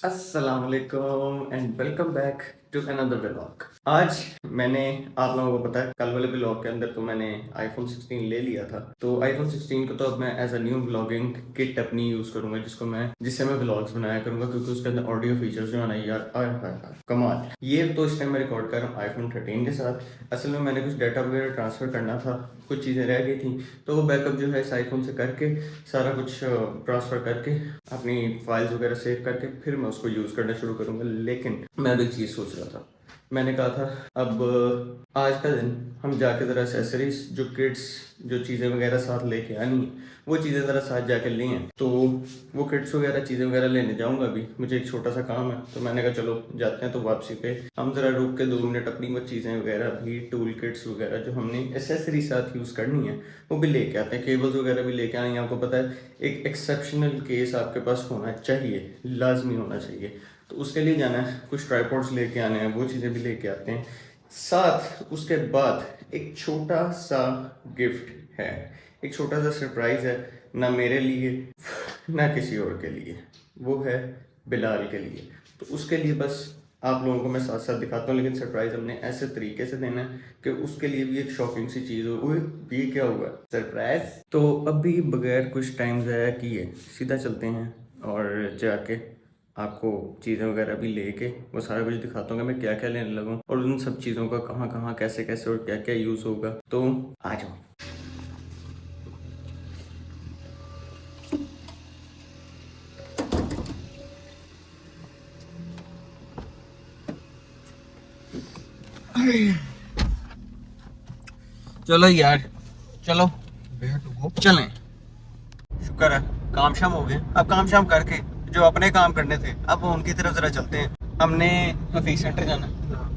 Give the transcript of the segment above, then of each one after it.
अस्सलाम वालेकुम and welcome back to another vlog. आज मैंने आप लोगों को पता है कल वाले व्लॉग के अंदर तो मैंने आईफोन 16 ले लिया था। तो आईफोन 16 को तो अब मैं as a new vlogging kit अपनी यूज़ करूंगा जिससे मैं व्लॉग्स बनाया करूंगा, क्योंकि उसके अंदर ऑडियो फीचर्स जो है ना यार, आय हाय हाय कमाल। ये तो इस टाइम मैं रिकॉर्ड कर रहा हूँ आईफोन 13 के साथ। असल में मैंने कुछ डाटा वगैरह ट्रांसफ़र करना था, कुछ चीज़ें रह गई थी, तो वो बैकअप जो है इस आईफोन से करके सारा कुछ ट्रांसफ़र करके अपनी फाइल्स वगैरह सेव करके फिर मैं उसको यूज़ करना शुरू करूँगा। लेकिन मैं अभी एक चीज़ सोच रहा था, मैंने कहा था अब आज का दिन हम जाके ज़रा एसेसरीज जो किट्स जो चीज़ें वगैरह साथ लेके आनी है वो चीज़ें ज़रा साथ जाके लें हैं। तो वो किट्स वगैरह चीज़ें वगैरह लेने जाऊँगा। अभी मुझे एक छोटा सा काम है, तो मैंने कहा चलो जाते हैं। तो वापसी पे हम ज़रा रुक के 2 मिनट अपनी वो चीज़ें वगैरह भी टूल किट्स वगैरह जो हमने एसेसरी साथ यूज़ करनी है वो भी लेके आते हैं। केबल्स वगैरह भी लेके आए हैं। आपको पता है एक एक्सेप्शनल केस आपके पास होना चाहिए, लाजमी होना चाहिए। तो उसके लिए जाना है, कुछ ट्राइपॉड्स लेके आने हैं, वो चीज़ें भी लेके आते हैं साथ। उसके बाद एक छोटा सा गिफ्ट है, एक छोटा सा सरप्राइज़ है, ना मेरे लिए ना किसी और के लिए, वो है बिलाल के लिए। तो उसके लिए बस आप लोगों को मैं साथ साथ दिखाता हूँ, लेकिन सरप्राइज़ हमने ऐसे तरीके से देना है कि उसके लिए भी एक शॉकिंग सी चीज़ हो। ओए ये क्या हुआ सरप्राइज़। तो अभी बगैर कुछ टाइम ज़ाया किए सीधा चलते हैं और जाके आपको चीज़ें वगैरह भी लेके वो सारा कुछ दिखाता हूँ कि मैं क्या क्या लेने लगा हूँ और उन सब चीज़ों का कहाँ कहाँ कैसे कैसे और क्या क्या यूज़ होगा। तो आ जाओ। चलो यार, चलो चलें। शुक्र है काम शाम हो गए। अब काम शाम करके जो अपने काम करने थे अब उनकी तरफ ज़रा चलते हैं। हमने हफीज़ सेंटर जाना है,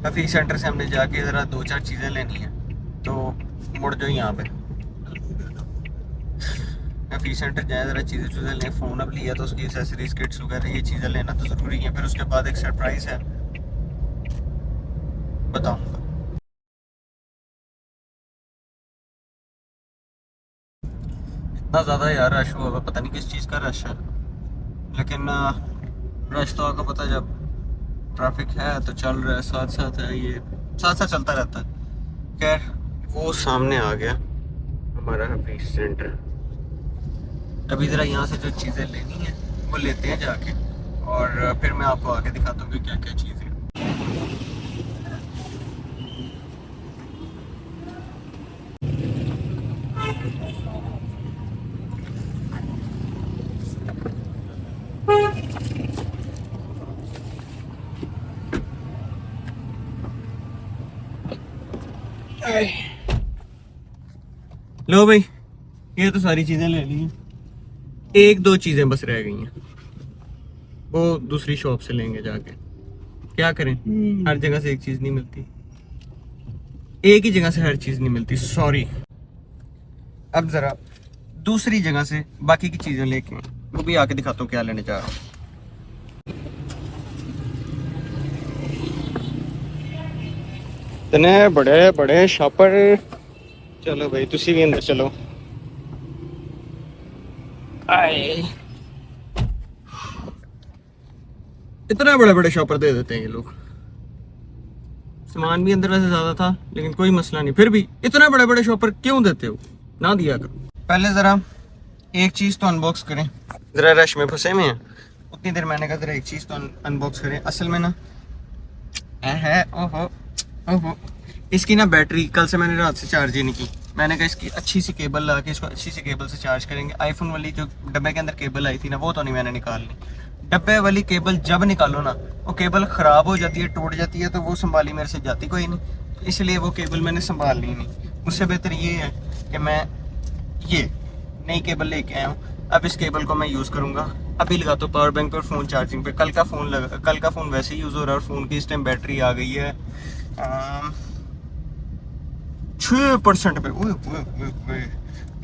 हफीज़ सेंटर से हमने जाके ज़रा 2-4 चीज़ें लेनी है। तो मुड़ जाओ यहाँ पे, हफीज़ सेंटर जाए, ज़रा चीज़ें चीज़ें लें। फ़ोन अब लिया तो उसकी एसेसरीज किट्स वगैरह ये चीज़ें लेना तो ज़रूरी है। फिर उसके बाद एक सरप्राइज़ है, बताऊँगा। इतना ज़्यादा यार रश हुआ हुआ, पता नहीं किस चीज़ का रश है, लेकिन रश तो आपको पता जब ट्रैफिक है तो चल रहा है, साथ साथ है, ये साथ साथ चलता रहता है। खैर वो सामने आ गया हमारा हफीज़ सेंटर। अभी ज़रा यहाँ से जो चीज़ें लेनी है वो लेते हैं जाके, और फिर मैं आपको आगे दिखाता हूँ कि क्या क्या चीज़ें। लो भाई, ये तो सारी चीज़ें ले ली हैं, एक दो चीज़ें बस रह गई हैं, वो दूसरी शॉप से लेंगे जाके। क्या करें, हर जगह से एक चीज़ नहीं मिलती, एक ही जगह से हर चीज़ नहीं मिलती, सॉरी। अब ज़रा दूसरी जगह से बाकी की चीज़ें लेके वो भी आके दिखाता हूँ क्या लेने जा रहा हूँ। इतने बड़े बड़े शॉपर। चलो भाई तुसी भी अंदर चलो। आए, इतने बड़े बड़े शॉपर दे देते हैं ये लोग। सामान भी अंदर वैसे ज्यादा था लेकिन कोई मसला नहीं, फिर भी इतने बड़े बड़े शॉपर क्यों देते हो, ना दिया करो। पहले जरा एक चीज तो अनबॉक्स करें, जरा रश में फंसे में हैं उतनी देर मैंने कहा जरा एक चीज तो अनबॉक्स करें। असल में ना है, ओहो ओहो, इसकी ना बैटरी कल से मैंने रात से चार्ज ही नहीं की। मैंने कहा इसकी अच्छी सी केबल ला के इसको अच्छी सी केबल से चार्ज करेंगे। आईफोन वाली जो डब्बे के अंदर केबल आई थी ना वो तो नहीं मैंने निकालनी। डब्बे वाली केबल जब निकालो ना वो केबल ख़राब हो जाती है, टूट जाती है, तो वो संभाली मेरे से जाती कोई नहीं, इसलिए वो केबल मैंने संभालनी नहीं। उससे बेहतर ये है कि मैं ये नई केबल लेके आया हूँ। अब इस केबल को मैं यूज़ करूँगा। अभी लगा तो पावर बैंक पर फ़ोन चार्जिंग पे। कल का फ़ोन वैसे ही यूज़ हो रहा है और फ़ोन की इस टाइम बैटरी आ गई है 6% पे।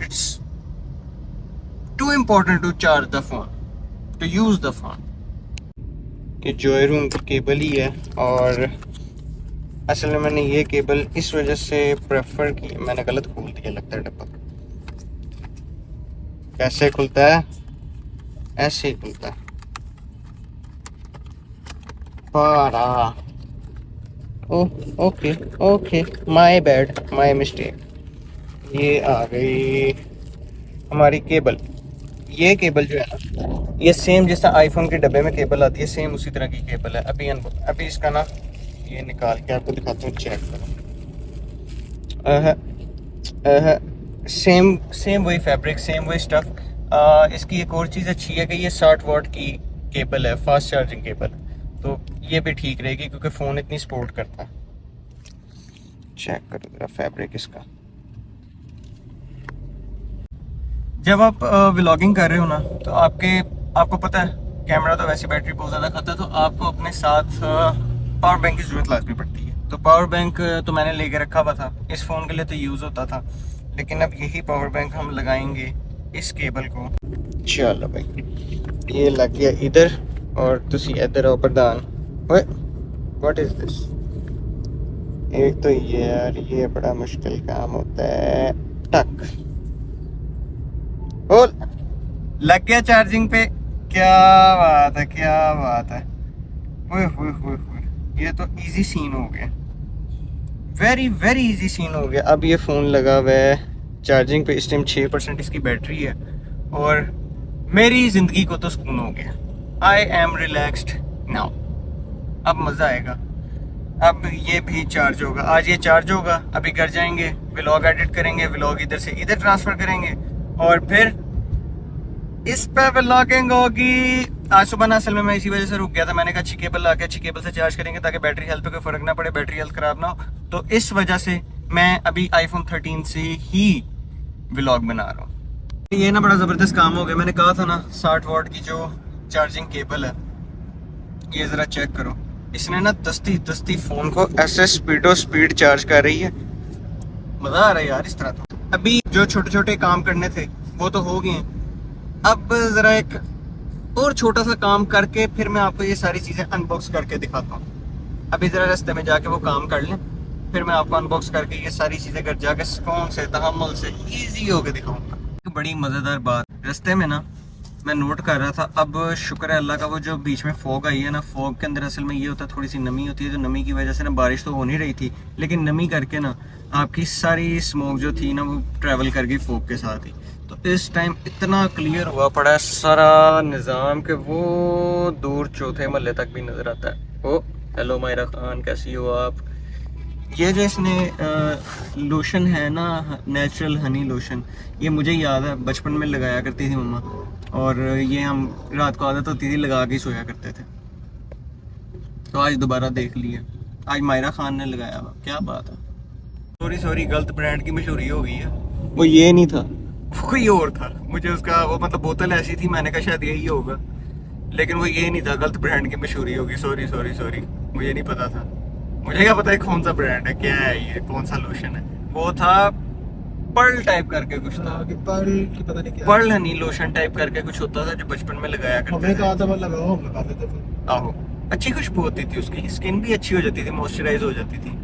It's too important to charge the phone, to use the phone. ये जॉय रूम की केबल ही है, और असल में मैंने ये केबल इस वजह से प्रेफर की, मैंने गलत खोल दिया लगता है डब्बा। कैसे खुलता है, ऐसे ही खुलता है। पारा। Oh, okay okay, my bad, my mistake. ये आ गई हमारी केबल। ये केबल जो है ना, ये सेम जैसा आईफोन के डब्बे में केबल आती है, सेम उसी तरह की केबल है। अभी इसका ना ये निकाल के आपको दिखाता हूँ, चेक करो। सेम सेम वही फैब्रिक, सेम वही स्टफ। इसकी एक और चीज़ अच्छी है कि ये 60 वाट की केबल है, फास्ट चार्जिंग केबल। तो ये भी ठीक रहेगी क्योंकि फ़ोन इतनी सपोर्ट करता है। चेक करो ज़रा फैब्रिक इसका। जब आप व्लॉगिंग कर रहे हो ना, तो आपको पता है कैमरा तो वैसे बैटरी बहुत ज़्यादा खाता है, तो आपको अपने साथ पावर बैंक की ज़रूरत लाजमी पड़ती है। तो पावर बैंक तो मैंने लेके रखा हुआ था, इस फ़ोन के लिए तो यूज़ होता था, लेकिन अब यही पावर बैंक हम लगाएंगे इस केबल को। चलो भाई, ये लग गया इधर और तुसी इधर आओ प्रधान। ओए, व्हाट इज़ दिस? एक तो ये यार, ये बड़ा मुश्किल काम होता है। टक, ओ, लग गया चार्जिंग पे। क्या बात है, क्या बात है। ओए होए होए होए, ये तो इजी सीन हो गया, वेरी वेरी इजी सीन हो गया। अब ये फ़ोन लगा हुआ है चार्जिंग पे, इस टाइम 6% इसकी बैटरी है और मेरी ज़िंदगी को तो सुकून हो गया। I am relaxed now. अब मज़ा आएगा। अब ये भी चार्ज होगा, आज ये चार्ज होगा, अभी घर जाएंगे, व्लॉग एडिट करेंगे, व्लॉग इधर से इधर ट्रांसफ़र करेंगे और फिर इस पे व्लॉगिंग होगी। आज सुबह ना असल में मैं इसी वजह से रुक गया था, मैंने कहा अच्छी केबल ला के अच्छी केबल से चार्ज करेंगे ताकि बैटरी हेल्थ पे कोई फ़र्क ना पड़े, बैटरी हेल्थ ख़राब ना हो। तो इस वजह से मैं अभी आईफोन 13 से ही व्लॉग बना रहा हूँ। ये ना बड़ा ज़बरदस्त काम हो गया। मैंने कहा था ना 60 वाट की जो चार्जिंग केबल है, ये ज़रा चेक करो, इसने ना दस्ती दस्ती फ़ोन को ऐसे स्पीड चार्ज कर रही है। मज़ा आ रहा है यार इस तरह। तो अभी जो छोटे छोटे काम करने थे वो तो हो गए हैं, अब ज़रा एक और छोटा सा काम करके फिर मैं आपको ये सारी चीज़ें अनबॉक्स करके दिखाता हूँ। अभी ज़रा रास्ते में जाके वो काम कर लें, फिर मैं आपको अनबॉक्स करके ये सारी चीज़ें घर जाके सुकून से तहम्मुल से ईजी होके दिखाऊंगा। एक बड़ी मज़ेदार बात रास्ते में ना मैं नोट कर रहा था, अब शुक्र है अल्लाह का, वो जो बीच में फॉग आई है ना, फॉग के अंदर असल में ये होता है थोड़ी सी नमी होती है, जो नमी की वजह से ना बारिश तो हो नहीं रही थी, लेकिन नमी करके ना आपकी सारी स्मोक जो थी ना वो ट्रैवल कर गई फॉग के साथ ही। तो इस टाइम इतना क्लियर हुआ पड़ा है सारा निज़ाम के वो दूर चौथे महल्ले तक भी नज़र आता है। ओ हेलो मायरा खान, कैसी हो आप? ये जो इसने लोशन है ना, नेचुरल हनी लोशन, ये मुझे याद है बचपन में लगाया करती थी मम्मा, और ये हम रात को आदत होती थी लगा के सोया करते थे। तो आज दोबारा देख लिया, आज मायरा खान ने लगाया हुआ, क्या बात है। सॉरी सॉरी, गलत ब्रांड की मशहूरी हो गई है। वो ये नहीं था, वो कोई और था। मुझे उसका वो मतलब बोतल ऐसी थी, मैंने कहा शायद यही होगा, लेकिन वो ये नहीं था, गलत ब्रांड की मशहूरी होगी। सॉरी सॉरी सॉरी, मुझे नहीं पता था। मुझे क्या पता है कौन सा ब्रांड है, क्या है ये, कौन सा लोशन है। वो था पर्ल टाइप करके कुछ था, पर्ल की पता नहीं क्या, पर्ल हनी लोशन टाइप करके कुछ होता था जो बचपन में लगाया करते हमने थे। कहा था मतलब लगाओ, हम लगाते थे फिर। आहो, अच्छी खुशबू होती थी उसकी, स्किन भी अच्छी हो जाती थी, मॉइस्चराइज हो जाती थी।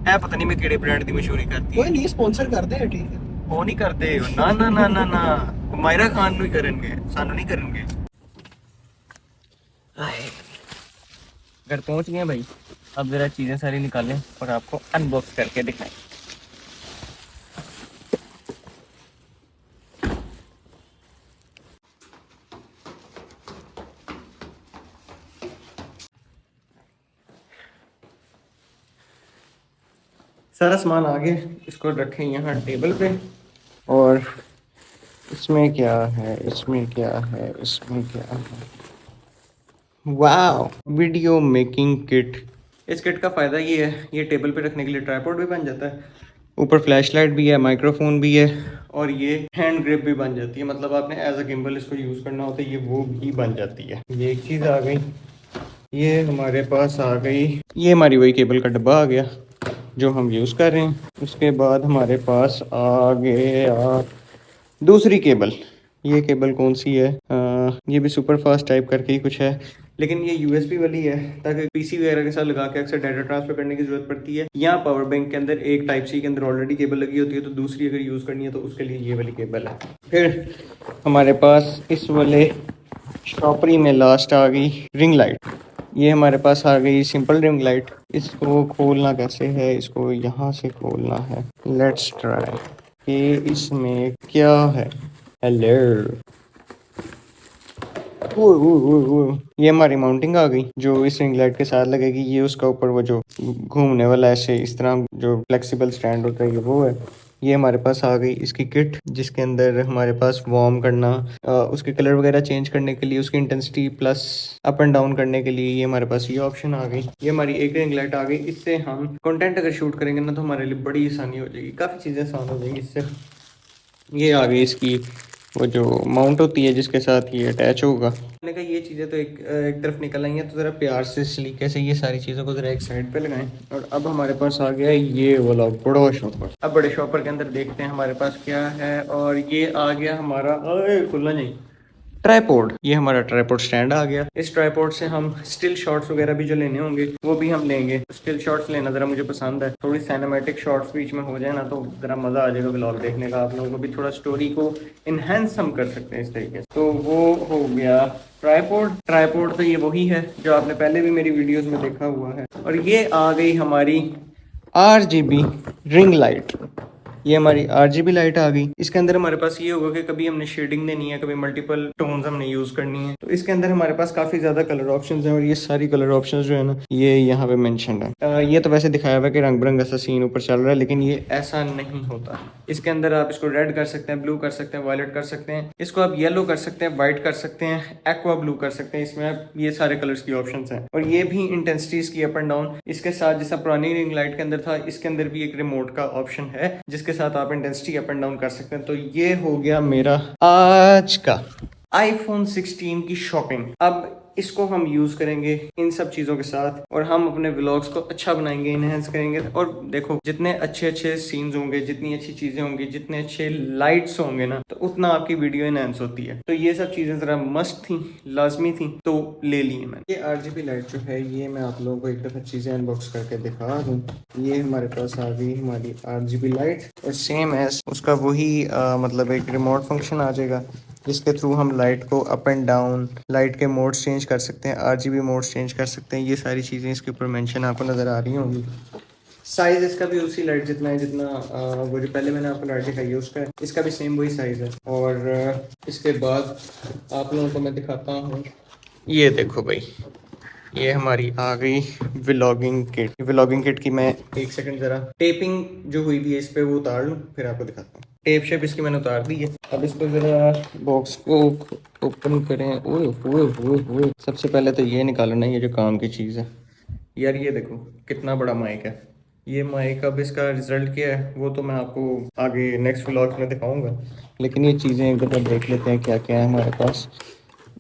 है पता नहीं मैं केड़े ब्रांड की मशहूरी करती कोई है। नहीं, स्पॉन्सर करते हैं, ठीक है। वो नहीं करते, ना ना ना ना ना, मायरा खान नहीं करेंगे, सानू नहीं करेंगे। घर पहुंच गए भाई, अब जरा चीज़ें सारी निकालें और आपको अनबॉक्स करके दिखाएं। सारा सामान आ गया, इसको रखें यहाँ टेबल पे। और इसमें क्या है, इसमें क्या है, इसमें क्या है, वाह, वीडियो मेकिंग किट। इस किट का फ़ायदा ये है, ये टेबल पे रखने के लिए ट्राइपॉड भी बन जाता है, ऊपर फ्लैश लाइट भी है, माइक्रोफोन भी है, और ये हैंड ग्रिप भी बन जाती है। मतलब आपने एज अ गिम्बल इसको यूज़ करना होता है, ये वो भी बन जाती है। ये एक चीज़ आ गई, ये हमारे पास आ गई, ये हमारी वही केबल का डब्बा आ गया जो हम यूज़ कर रहे हैं। उसके बाद हमारे पास आ गया दूसरी केबल। ये केबल कौन सी है? ये भी सुपर फास्ट टाइप करके ही कुछ है, लेकिन ये यूएसबी वाली है ताकि पीसी वगैरह के साथ लगा के अक्सर डाटा ट्रांसफर करने की ज़रूरत पड़ती है। यहाँ पावर बैंक के अंदर एक टाइप सी के अंदर ऑलरेडी केबल लगी होती है, तो दूसरी अगर यूज़ करनी है तो उसके लिए ये वाली केबल है। फिर हमारे पास इस वाले शॉपरी में लास्ट आ गई रिंग लाइट। ये हमारे पास आ गई सिंपल रिंग लाइट। इसको खोलना कैसे है, इसको यहाँ से खोलना है। लेट्स ट्राई कि इसमें क्या है। हेलो, ये हमारी माउंटिंग आ गई जो इस रिंग लाइट के साथ लगेगी। ये उसका ऊपर वो जो घूमने वाला ऐसे इस तरह जो फ्लेक्सिबल स्टैंड होता है, ये वो है। ये हमारे पास आ गई इसकी किट, जिसके अंदर हमारे पास वार्म करना, उसके कलर वगैरह चेंज करने के लिए, उसकी intensity plus up and down करने के लिए ये हमारे पास ये ऑप्शन आ गई। ये हमारी एक रिंग लाइट आ गई। इससे हम कंटेंट अगर शूट करेंगे ना तो हमारे लिए बड़ी आसानी हो जाएगी, काफ़ी चीज़ें आसान हो जाएंगी इससे। ये आ गई इसकी वो जो माउंट होती है जिसके साथ ये अटैच होगा। मैंने कहा ये चीज़ें तो एक तरफ निकल आई हैं, तो ज़रा प्यार से सलीके से ये सारी चीज़ों को ज़रा एक साइड पे लगाएं। और अब हमारे पास आ गया ये वाला बड़ा शॉपर। अब बड़े शॉपर के अंदर देखते हैं हमारे पास क्या है। और ये आ गया हमारा, खुलना नहीं, ट्राईपोड। ये हमारा ट्राईपोड स्टैंड आ गया। इस ट्राईपोड से हम स्टिल शॉट्स वगैरह भी जो लेने होंगे वो भी हम लेंगे। स्टिल शॉट्स लेना ज़रा मुझे पसंद है, थोड़ी सिनेमैटिक शॉट्स बीच में हो जाए ना तो ज़रा मज़ा आ जाएगा व्लॉग देखने का। आप लोगों को भी थोड़ा स्टोरी को इन्हेंस हम कर सकते हैं इस तरीके से। तो वो हो गया ट्राईपोड। ट्राईपोड तो ये वही है जो आपने पहले भी मेरी वीडियोज़ में देखा हुआ है। और ये आ गई हमारी RGB रिंग लाइट। ये हमारी RGB लाइट आ गई। इसके अंदर हमारे पास ये होगा कि कभी हमने शेडिंग देनी है, कभी मल्टीपल टोन्स हमने यूज करनी है, तो इसके अंदर हमारे पास काफी ज्यादा कलर ऑप्शंस हैं। और ये सारी कलर ऑप्शंस जो है ना ये यहाँ पे मेंशन्ड है। ये तो वैसे दिखाया हुआ है कि रंग बिरंगा सा सीन ऊपर चल रहा है, लेकिन ये ऐसा नहीं होता। इसके अंदर आप इसको रेड कर सकते हैं, ब्लू कर सकते हैं, वायलेट कर सकते हैं, इसको आप येलो कर सकते हैं, व्हाइट कर सकते हैं, एक्वा ब्लू कर सकते हैं। इसमें आप ये सारे कलर्स की ऑप्शंस हैं। और ये भी इंटेंसिटीज की अप एंड डाउन। इसके साथ जैसा पुरानी रिंग लाइट के अंदर था, इसके अंदर भी एक रिमोट का ऑप्शन है जिसके साथ आप इंटेंसिटी अप एंड डाउन कर सकते हैं। तो ये हो गया मेरा आज का iPhone 16 की शॉपिंग। अब इसको हम यूज करेंगे इन सब चीजों के साथ और हम अपने व्लॉग्स को अच्छा बनाएंगे, इनहेंस करेंगे। और देखो जितने अच्छे अच्छे सीन्स होंगे, जितनी अच्छी चीजें होंगी, जितने अच्छे लाइट्स होंगे ना, तो उतना आपकी वीडियो इनहेंस होती है। तो ये सब चीजें जरा मस्त थी, लाजमी थी, तो ले लिए मैंने। ये RGB लाइट जो है ये मैं आप लोगों को एक दफा चीजें अनबॉक्स करके दिखा दूं। ये हमारे पास आ गई हमारी RGB लाइट और सेम एज उसका वही मतलब एक रिमोट फंक्शन आ जाएगा जिसके थ्रू हम लाइट को अप एंड डाउन, लाइट के मोड्स चेंज कर सकते हैं, RGB मोड्स चेंज कर सकते हैं। ये सारी चीज़ें इसके ऊपर मेंशन आपको नज़र आ रही होंगी। साइज़ इसका भी उसी लाइट जितना है जितना वो जो पहले मैंने आपको लाइट दिखाई है उसका, इसका भी सेम वही साइज़ है। और इसके बाद आप लोगों को मैं दिखाता हूँ, ये देखो भाई, ये हमारी आ गई व्लॉगिंग किट। व्लॉगिंग किट की मैं एक सेकंड ज़रा टेपिंग जो हुई भी है इस पर वो उतार लूँ, फिर आपको दिखाता हूँ। टेप शेप इसकी मैंने उतार दी है। अब इसको ज़रा बॉक्स को ओपन करें। ओए ओए ओए ओए, सबसे पहले तो ये निकालना है, ये जो काम की चीज़ है यार। ये देखो कितना बड़ा माइक है ये माइक। अब इसका रिजल्ट क्या है वो तो मैं आपको आगे नेक्स्ट व्लॉग में दिखाऊंगा, लेकिन ये चीज़ें एक दफ़ा देख लेते हैं क्या क्या है हमारे पास।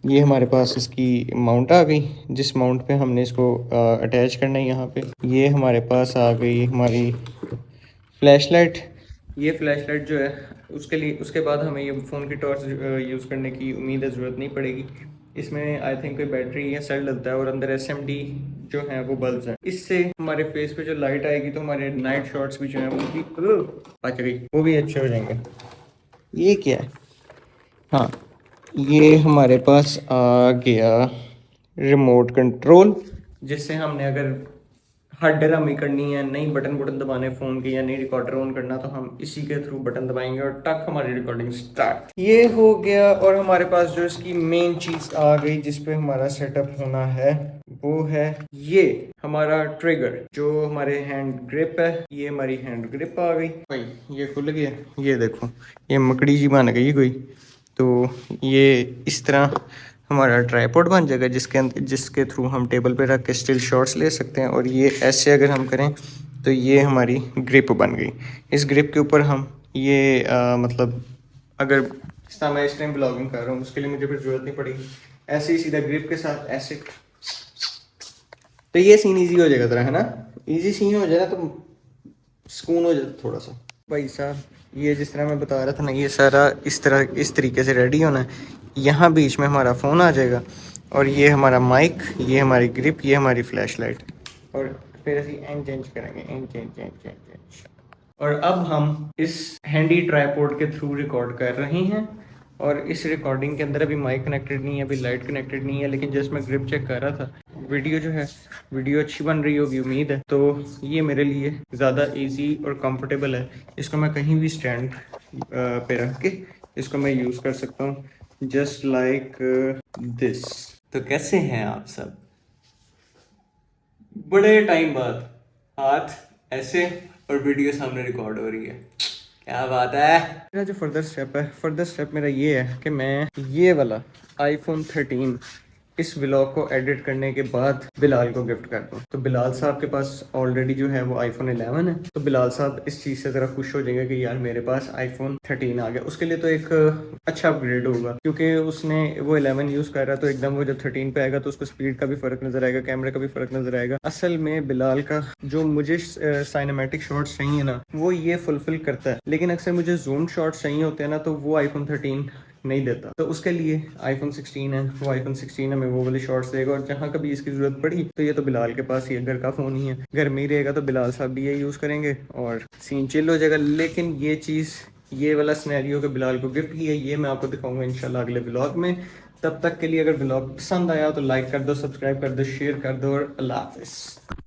ये हमारे पास इसकी माउंट आ गई, जिस माउंट पे हमने इसको अटैच करना है यहाँ पे। ये हमारे पास आ गई हमारी फ्लैश लाइट। ये फ्लैश लाइट जो है उसके लिए, उसके बाद हमें ये फ़ोन की टॉर्च यूज़ करने की उम्मीद है, ज़रूरत नहीं पड़ेगी। इसमें आई थिंक कोई बैटरी या सेल डलता है और अंदर SMD जो है वो बल्ब हैं। इससे हमारे फेस पे जो लाइट आएगी तो हमारे नाइट शॉट्स भी जो है वो भी बच गई, वो भी अच्छे हो जाएंगे। ये क्या है? हाँ, ये हमारे पास आ गया रिमोट कंट्रोल, जिससे हमने अगर हर ड्रामी करनी है, नई बटन बटन दबाने फ़ोन के या नई रिकॉर्डर ऑन करना, तो हम इसी के थ्रू बटन दबाएंगे और टक हमारी रिकॉर्डिंग स्टार्ट। ये हो गया। और हमारे पास जो इसकी मेन चीज़ आ गई जिस पे हमारा सेटअप होना है वो है ये हमारा ट्रिगर, जो हमारे हैंड ग्रिप है। ये हमारी हैंड ग्रिप आ गई भाई। ये खुल गया, ये देखो ये मकड़ी जी बन गई कोई। तो ये इस तरह हमारा ट्राईपॉड बन जाएगा जिसके थ्रू हम टेबल पे रख के स्टिल शॉट्स ले सकते हैं। और ये ऐसे अगर हम करें तो ये हमारी ग्रिप बन गई। इस ग्रिप के ऊपर हम ये मतलब अगर जिस तरह मैं इस टाइम ब्लॉगिंग कर रहा हूँ उसके लिए मुझे फिर ज़रूरत नहीं पड़ेगी। ऐसे ही सीधा ग्रिप के साथ ऐसे, तो ये सीन ईजी हो जाएगा ज़रा, है ना। ईजी सीन हो जाएगा तो सुकून हो जाता थोड़ा सा। भाई साहब ये जिस तरह मैं बता रहा था ना, ये सारा इस तरीके से रेडी होना है। यहाँ बीच में हमारा फ़ोन आ जाएगा और ये हमारा माइक, ये हमारी ग्रिप, ये हमारी फ्लैश लाइट। और फिर असी एंड चेंज करेंगे, एंड चेंज। और अब हम इस हैंडी ट्राईपोड के थ्रू रिकॉर्ड कर रहे हैं। और इस रिकॉर्डिंग के अंदर अभी माइक कनेक्टेड नहीं है, अभी लाइट कनेक्टेड नहीं है, लेकिन जस्ट मैं ग्रिप चेक कर रहा था वीडियो जो है वीडियो अच्छी बन रही होगी उम्मीद है। तो ये मेरे लिए ज़्यादा इजी और कंफर्टेबल है। इसको मैं कहीं भी स्टैंड पे रख के इसको मैं यूज़ कर सकता हूँ जस्ट लाइक दिस। तो कैसे हैं आप सब? बड़े टाइम बाद हाथ ऐसे और वीडियो सामने रिकॉर्ड हो रही है, क्या बात है। मेरा जो फर्दर स्टेप मेरा ये है कि मैं ये वाला आईफोन 13 इस व्लॉग को एडिट करने के बाद बिलाल को गिफ्ट कर दूं। तो बिलाल साहब के पास ऑलरेडी जो है वो आईफोन 11 है, तो बिलाल साहब इस चीज़ से ज़रा खुश हो जाएंगे कि यार मेरे पास आईफोन 13 आ गया। उसके लिए तो एक अच्छा अपग्रेड होगा, क्योंकि उसने वो 11 यूज़ कर रहा है, तो एकदम वो जब 13 पे आएगा तो उसको स्पीड का भी फ़र्क नज़र आएगा, कैमरे का भी फ़र्क नज़र आएगा। असल में बिलाल का जो मुझे साइनेमैटिक शॉट्स चाहिए ना वो ये फुलफिल करता है, लेकिन अक्सर मुझे जूम शॉट्स चाहिए होते हैं ना तो वो आईफोन 13 नहीं देता। तो उसके लिए आईफोन 16 है, वो आईफोन 16 हमें वो वाले शॉट्स देगा। और जहाँ कभी इसकी ज़रूरत पड़ी तो ये तो बिलाल के पास ही है, घर का फ़ोन ही है, घर में ही रहेगा, तो बिलाल साहब भी ये यूज़ करेंगे और सीन चिल हो जाएगा। लेकिन ये चीज़, ये वाला सिनेरियो के बिलाल को गिफ्ट किया, ये मैं आपको दिखाऊंगा इंशाल्लाह अगले ब्लॉग में। तब तक के लिए अगर ब्लॉग पसंद आया तो लाइक कर दो, सब्सक्राइब कर दो, शेयर कर दो और अल्लाह हाफिज़।